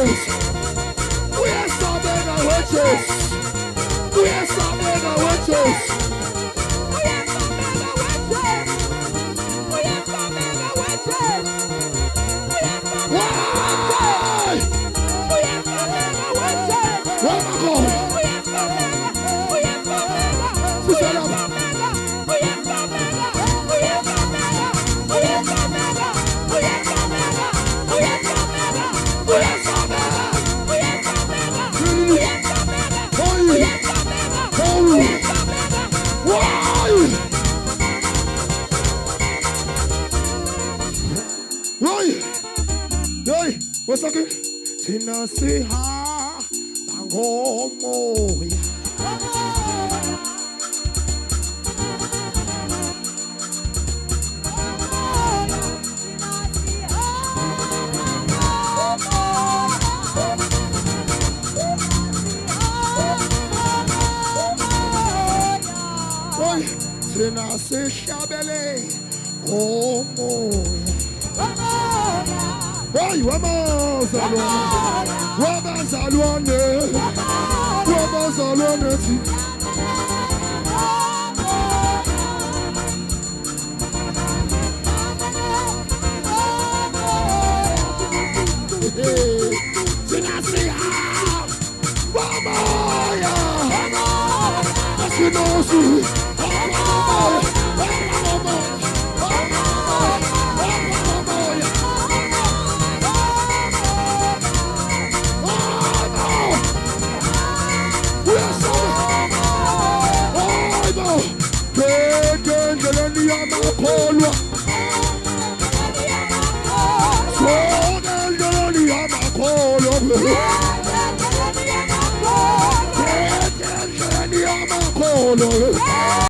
witches. We are stopping the witches. We are stopping the witches. We are stopping the witches. We are stopping the witches. We are stopping Why? We are stopping the witches. Where am I going? We are stopping. We are stopping. She said, We are stopping. We are stopping. We are stopping. We are stopping. We are stopping. We are stopping. We are stopping. We are stopping. We are stopping. Why? Why? Hey, what's that? Thina sihamb ngomoya. Thina sihamb ngomoya. Why?